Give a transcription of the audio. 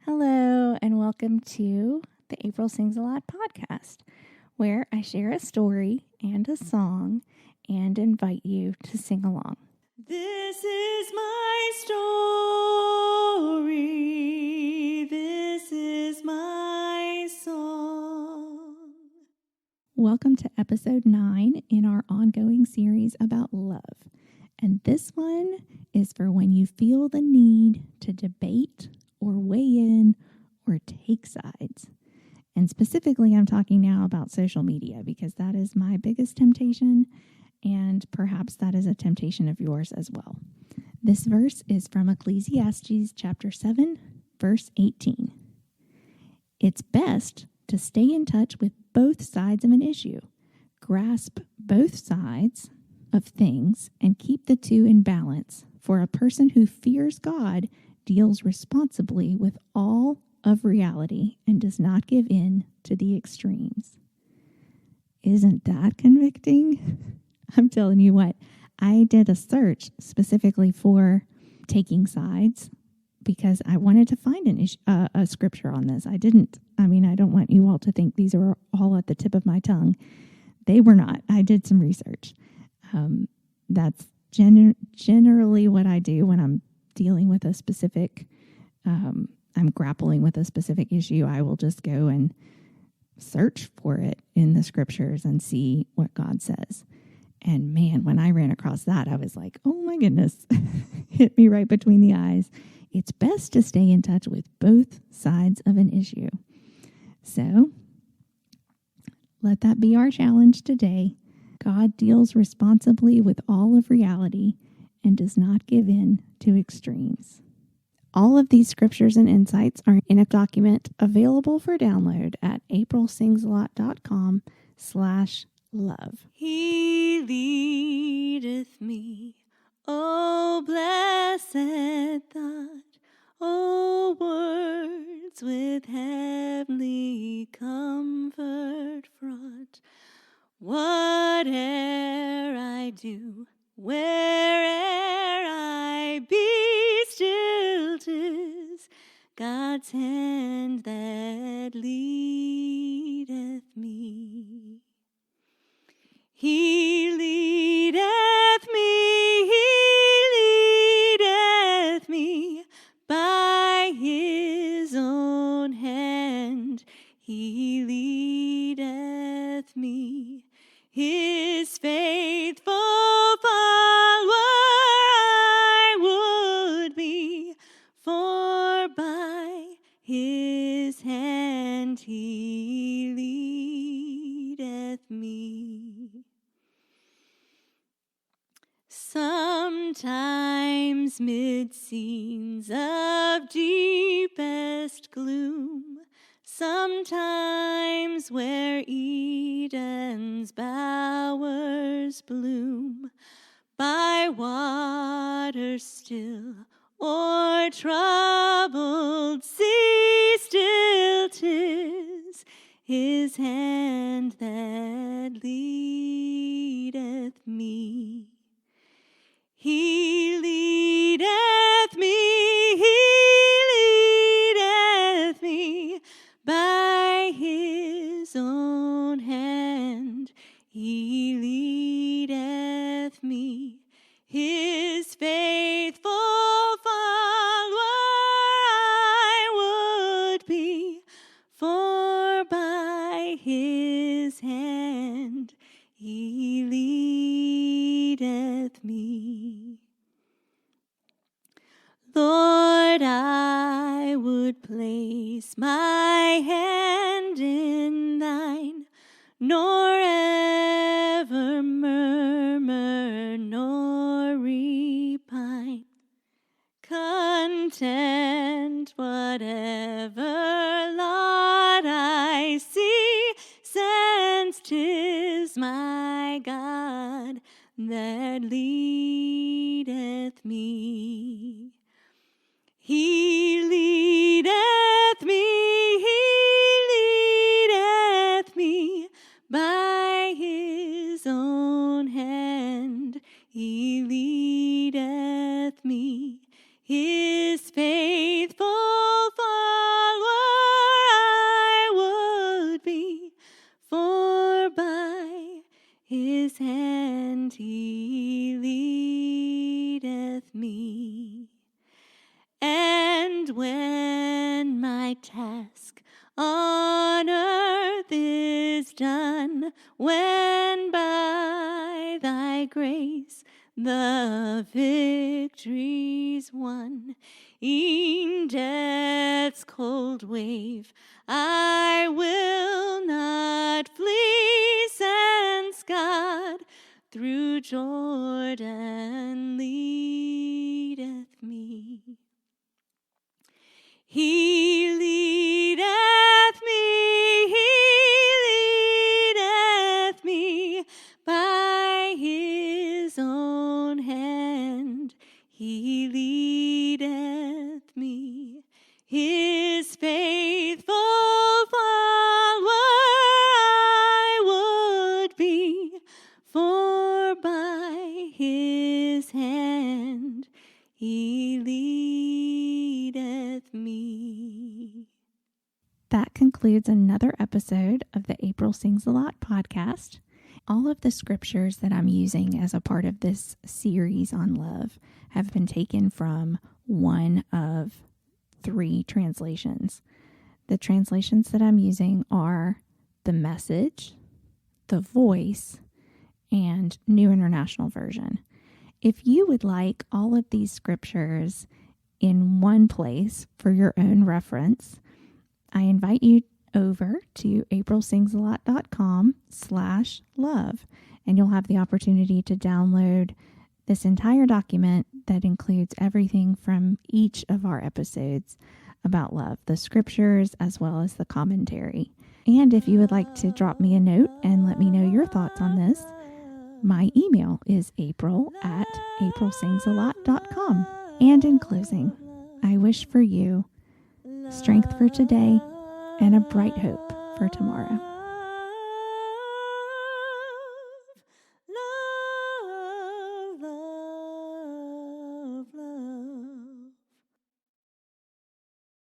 Hello, and welcome to the April Sings a Lot podcast, where I share a story and a song and invite you to sing along. This is my story. This is my song. Welcome to episode 9 in our ongoing series about love. And this one is for when you feel the need to debate or weigh in or take sides. And specifically, I'm talking now about social media because that is my biggest temptation, and perhaps that is a temptation of yours as well. This verse is from Ecclesiastes chapter 7, verse 18. It's best to stay in touch with both sides of an issue. Grasp both sides of things and keep the two in balance, for a person who fears God deals responsibly with all of reality and does not give in to the extremes. Isn't that convicting? I'm telling you what, I did a search specifically for taking sides because I wanted to find a scripture on this. I don't want you all to think these are all at the tip of my tongue. They were not. I did some research. That's generally what I do when I'm dealing with a specific, I'm grappling with a specific issue. I will just go and search for it in the scriptures and see what God says. And man, when I ran across that, I was like, oh my goodness, hit me right between the eyes. It's best to stay in touch with both sides of an issue. So let that be our challenge today. God deals responsibly with all of reality and does not give in to extremes. All of these scriptures and insights are in a document available for download at aprilsingsalot.com/love. He leadeth me, O blessed thought, O words with heavenly comfort fraught. Whate'er I do, where'er I be, still 'tis God's hand that leadeth me. He leadeth me by his own hand. He leadeth me, his faithful follower I would be, for by his hand he leadeth me. Sometimes mid scenes of deepest gloom, sometimes where Eden's bowers bloom, by waters still or troubled sea, still 'tis his hand that leadeth me. He leadeth me by his own hand. He leadeth me, his faithful follower I would be, for by his hand he leadeth me. Lord, I would place my hand in thine, nor ever murmur nor repine, content whatever lot I see, since 'tis my God that leadeth me. He leadeth me by his own hand. He leadeth me, his faithful follower when by thy grace the victory's won. In death's cold wave I will not flee, since God through Jordan leadeth me. He leadeth me by his own hand. He leadeth me, his faithful follower I would be, for by his hand he leadeth me. That concludes another episode of the April Sings a Lot podcast. All of the scriptures that I'm using as a part of this series on love have been taken from one of 3 translations. The translations that I'm using are the Message, the Voice, and New International Version. If you would like all of these scriptures in one place for your own reference, I invite you over to aprilsingsalot.com/love, and you'll have the opportunity to download this entire document that includes everything from each of our episodes about love, the scriptures as well as the commentary. And if you would like to drop me a note and let me know your thoughts on this, my email is april@aprilsingsalot.com. And in closing, I wish for you strength for today and a bright hope for tomorrow.